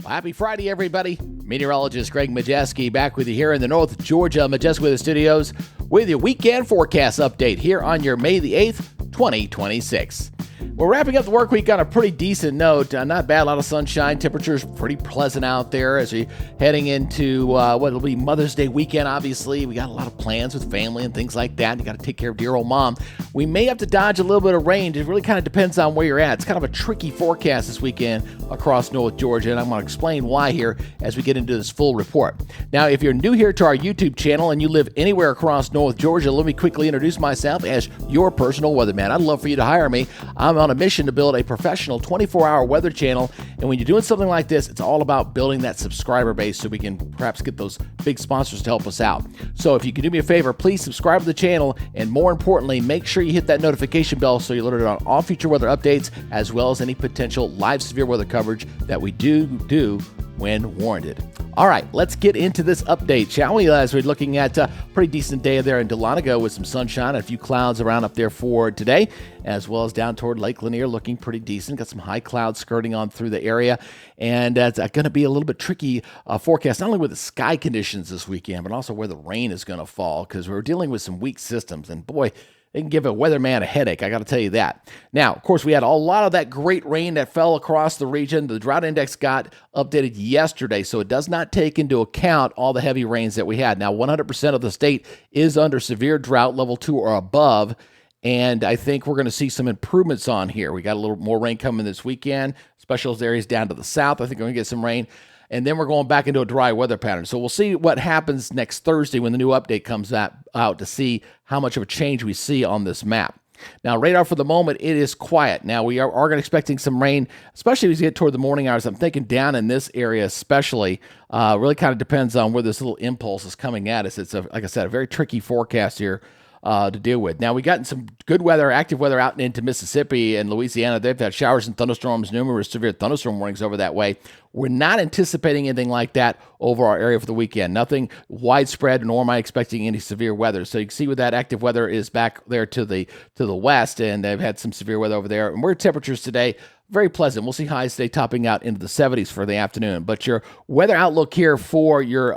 Happy Friday, everybody. Meteorologist Greg Majewski back with you here in the North Georgia Majestic Weather Studios with your weekend forecast update here on your May the 8th, 2026. We're wrapping up the work week on a pretty decent note. Not bad, a lot of sunshine. Temperatures pretty pleasant out there as we're heading into what will be Mother's Day weekend, obviously. We got a lot of plans with family and things like that. You got to take care of dear old mom. We may have to dodge a little bit of rain. It really kind of depends on where you're at. It's kind of a tricky forecast this weekend across North Georgia, and I'm going to explain why here as we get into this full report. Now, if you're new here to our YouTube channel and you live anywhere across North Georgia, let me quickly introduce myself as your personal weatherman. I'd love for you to hire me. I'm on a mission to build a professional 24-hour weather channel, and when you're doing something like this, it's all about building that subscriber base so we can perhaps get those big sponsors to help us out. So if you can do me a favor, please subscribe to the channel, and more importantly, make sure you hit that notification bell so you're alerted on all future weather updates as well as any potential live severe weather coverage that we do when warranted. All right, let's get into this update, shall we? As we're looking at a pretty decent day there in Dahlonega with some sunshine and a few clouds around up there for today, as well as down toward Lake Lanier looking pretty decent. Got some high clouds skirting on through the area, and it's going to be a little bit tricky forecast, not only with the sky conditions this weekend, but also where the rain is going to fall, because we're dealing with some weak systems, and boy, they can give a weatherman a headache, I got to tell you that. Now, of course, we had a lot of that great rain that fell across the region. The drought index got updated yesterday, so it does not take into account all the heavy rains that we had. Now, 100% of the state is under severe drought, level 2 or above, and I think we're going to see some improvements on here. We got a little more rain coming this weekend, especially those areas down to the south. I think we're going to get some rain. And then we're going back into a dry weather pattern. So we'll see what happens next Thursday when the new update comes out to see how much of a change we see on this map. Now, radar for the moment, it is quiet. Now, we are going to expecting some rain, especially as we get toward the morning hours. I'm thinking down in this area especially. Really kind of depends on where this little impulse is coming at us. It's, like I said, a very tricky forecast here to deal with. Now, we gotten some good weather, active weather out into Mississippi and Louisiana. They've had showers and thunderstorms, numerous severe thunderstorm warnings over that way. We're not anticipating anything like that over our area for the weekend. Nothing widespread, nor am I expecting any severe weather. So you can see where that active weather is back there to the west, and they've had some severe weather over there. And where temperatures today, very pleasant. We'll see highs today topping out into the 70s for the afternoon. But your weather outlook here for your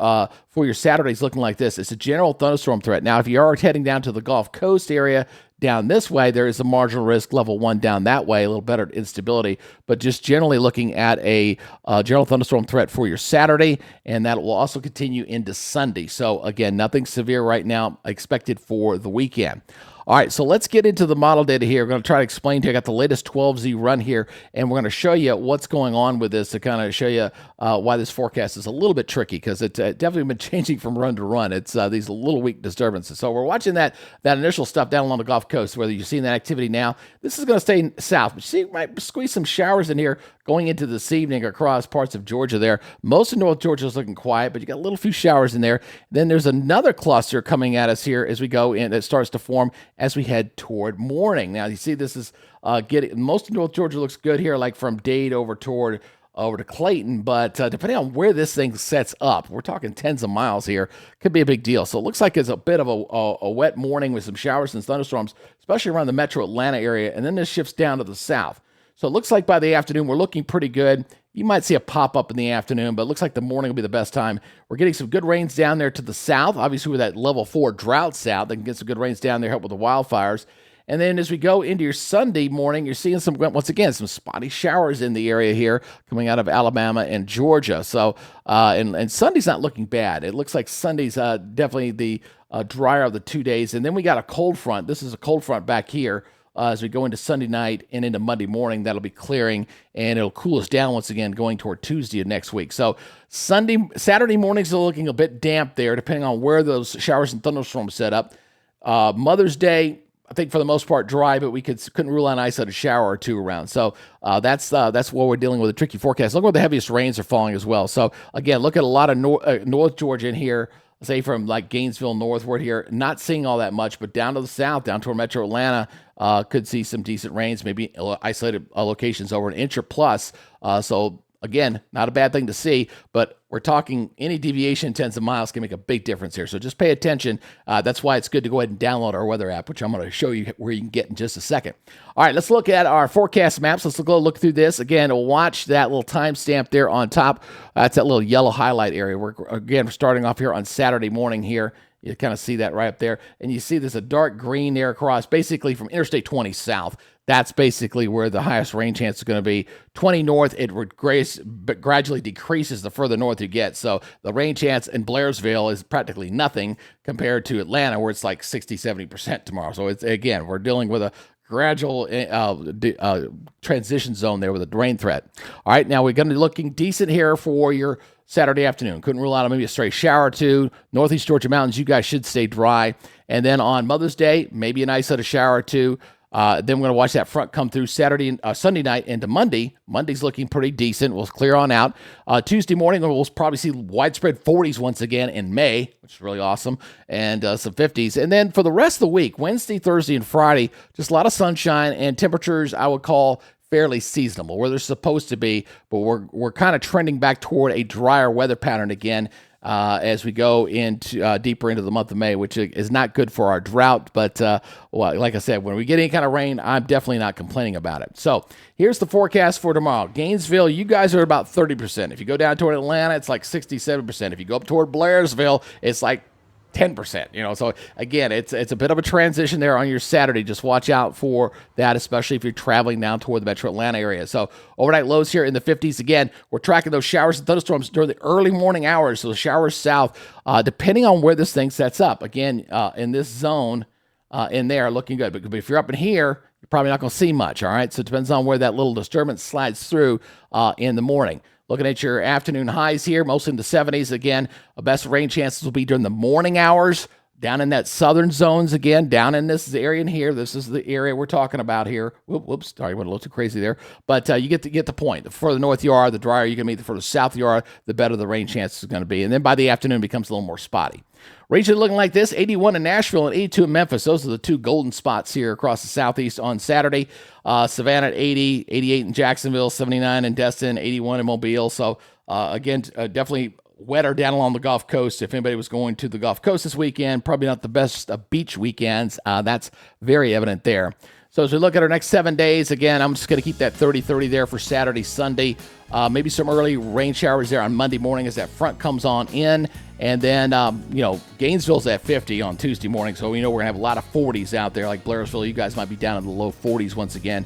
Saturday is looking like this. It's a general thunderstorm threat. Now, if you are heading down to the Gulf Coast area, down this way, there is a marginal risk, level 1 down that way, a little better instability, but just generally looking at a general thunderstorm threat for your Saturday, and that will also continue into Sunday. So again, nothing severe right now expected for the weekend. All right, so let's get into the model data here. We're going to try to explain to you. I got the latest 12Z run here, and we're going to show you what's going on with this to kind of show you why this forecast is a little bit tricky, because it's definitely been changing from run to run. It's these little weak disturbances. So we're watching that initial stuff down along the Gulf Coast, whether you're seeing that activity now. This is going to stay south, but you see, you might squeeze some showers in here going into this evening across parts of Georgia there. Most of North Georgia is looking quiet, but you got a little few showers in there. Then there's another cluster coming at us here as we go in that starts to form as we head toward morning. Now, you see this is most of North Georgia looks good here, like from Dade over to Clayton, but depending on where this thing sets up, we're talking tens of miles here, could be a big deal. So it looks like it's a bit of a wet morning with some showers and thunderstorms, especially around the metro Atlanta area, and then this shifts down to the south. So it looks like by the afternoon, we're looking pretty good. You might see a pop-up in the afternoon, but it looks like the morning will be the best time. We're getting some good rains down there to the south, obviously with that level 4 drought south. They can get some good rains down there, help with the wildfires. And then as we go into your Sunday morning, you're seeing once again, some spotty showers in the area here coming out of Alabama and Georgia. So, and Sunday's not looking bad. It looks like Sunday's definitely the drier of the 2 days. And then we got a cold front. This is a cold front back here. As we go into Sunday night and into Monday morning, that'll be clearing, and it'll cool us down once again going toward Tuesday of next week. So Saturday mornings are looking a bit damp there, depending on where those showers and thunderstorms set up. Mother's Day, I think for the most part dry, but we couldn't rule out an isolated shower or two around. So that's what we're dealing with, a tricky forecast. Look where the heaviest rains are falling as well. So again, look at a lot of North Georgia in here, say from like Gainesville northward here, not seeing all that much, but down to the south, down toward metro Atlanta, could see some decent rains, maybe isolated locations over an inch or plus. So Again, not a bad thing to see, but we're talking any deviation in tens of miles can make a big difference here. So just pay attention. That's why it's good to go ahead and download our weather app, which I'm going to show you where you can get in just a second. All right, let's look at our forecast maps. Let's go look through this. Again, watch that little timestamp there on top. That's that little yellow highlight area. We're starting off here on Saturday morning here. You kind of see that right up there. And you see there's a dark green there across, basically from Interstate 20 south. That's basically where the highest rain chance is going to be. 20 north, it gradually decreases the further north you get. So the rain chance in Blairsville is practically nothing compared to Atlanta, where it's like 60, 70% tomorrow. So it's, again, we're dealing with a gradual transition zone there with a rain threat. All right, now we're going to be looking decent here for your Saturday afternoon. Couldn't rule out maybe a stray shower or two. Northeast Georgia mountains, you guys should stay dry. And then on Mother's Day, maybe a nice set of shower or two. Then we're going to watch that front come through Sunday night into Monday. Monday's looking pretty decent. We'll clear on out. Tuesday morning, we'll probably see widespread 40s once again in May, which is really awesome, and some 50s. And then for the rest of the week, Wednesday, Thursday, and Friday, just a lot of sunshine and temperatures I would call fairly seasonable, where they're supposed to be, but we're kind of trending back toward a drier weather pattern again as we go into deeper into the month of May, which is not good for our drought. But well, like I said, when we get any kind of rain, I'm definitely not complaining about it. So here's the forecast for tomorrow. Gainesville, you guys are about 30%. If you go down toward Atlanta, it's like 67%. If you go up toward Blairsville, it's like 10%, so again, it's a bit of a transition there on your Saturday. Just watch out for that, especially if you're traveling down toward the metro Atlanta area. So overnight lows here in the 50s. Again, we're tracking those showers and thunderstorms during the early morning hours. So the showers south, depending on where this thing sets up. Again, in this zone in there, looking good. But if you're up in here, you're probably not going to see much, all right? So it depends on where that little disturbance slides through in the morning. Looking at your afternoon highs here, mostly in the 70s. Again, best rain chances will be during the morning hours, down in that southern zones again, down in this area in here. This is the area we're talking about here. Whoops, sorry, went a little too crazy there. But you get the point. The further north you are, the drier you're going to be. The further south you are, the better the rain chances are going to be. And then by the afternoon, it becomes a little more spotty. Region looking like this: 81 in Nashville and 82 in Memphis. Those are the two golden spots here across the southeast on Saturday. Savannah at 80, 88 in Jacksonville, 79 in Destin, 81 in Mobile. So again, definitely wetter down along the Gulf Coast. If anybody was going to the Gulf Coast this weekend, probably not the best beach weekends. That's very evident there. So as we look at our next 7 days, again, I'm just going to keep that 30-30 there for Saturday, Sunday. Maybe some early rain showers there on Monday morning as that front comes on in. And then, Gainesville's at 50 on Tuesday morning. So we know we're going to have a lot of 40s out there. Like Blairsville, you guys might be down in the low 40s once again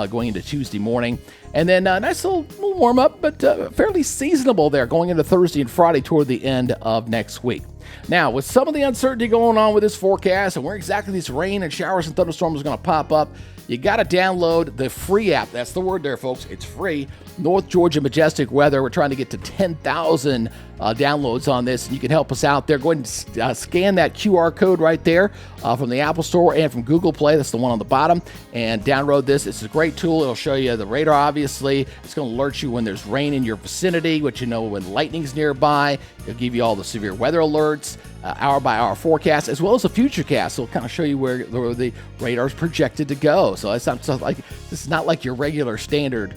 going into Tuesday morning. And then nice little warm up, but fairly seasonable there going into Thursday and Friday toward the end of next week. Now, with some of the uncertainty going on with this forecast and where exactly these rain and showers and thunderstorms are going to pop up, you got to download the free app. That's the word there, folks. It's free. North Georgia Majestic Weather. We're trying to get to 10,000 downloads on this, and you can help us out there. Go ahead and scan that QR code right there from the Apple Store and from Google Play. That's the one on the bottom. And download this. It's a great tool. It'll show you the radar, obviously. It's going to alert you when there's rain in your vicinity, which you know when lightning's nearby. It'll give you all the severe weather alerts, hour-by-hour forecast, as well as a future cast. So it'll kind of show you where the radar is projected to go. So it's not like this is not like your regular standard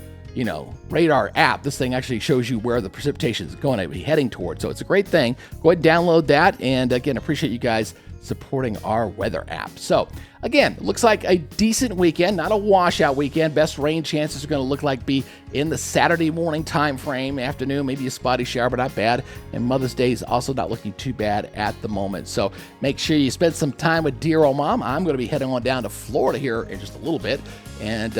radar app. This thing actually shows you where the precipitation is going to be heading towards. So it's a great thing. Go ahead and download that. And again, appreciate you guys supporting our weather app. So again, it looks like a decent weekend, not a washout weekend. Best rain chances are going to look like be in the Saturday morning time frame, afternoon, maybe a spotty shower, but not bad. And Mother's Day is also not looking too bad at the moment. So make sure you spend some time with dear old mom. I'm going to be heading on down to Florida here in just a little bit and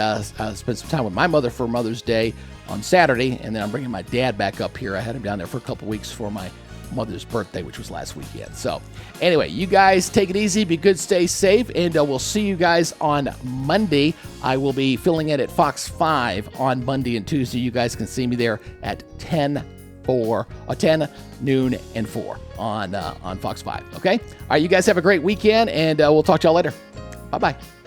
spend some time with my mother for Mother's Day on Saturday. And then I'm bringing my dad back up here. I had him down there for a couple weeks for my mother's birthday, which was last weekend. So anyway, you guys take it easy, be good, stay safe, and we'll see you guys on Monday. I will be filling in at Fox 5 on Monday and Tuesday. You guys can see me there at 10, noon, and 4 on Fox 5. Okay? All right, you guys have a great weekend, and we'll talk to y'all later. Bye-bye.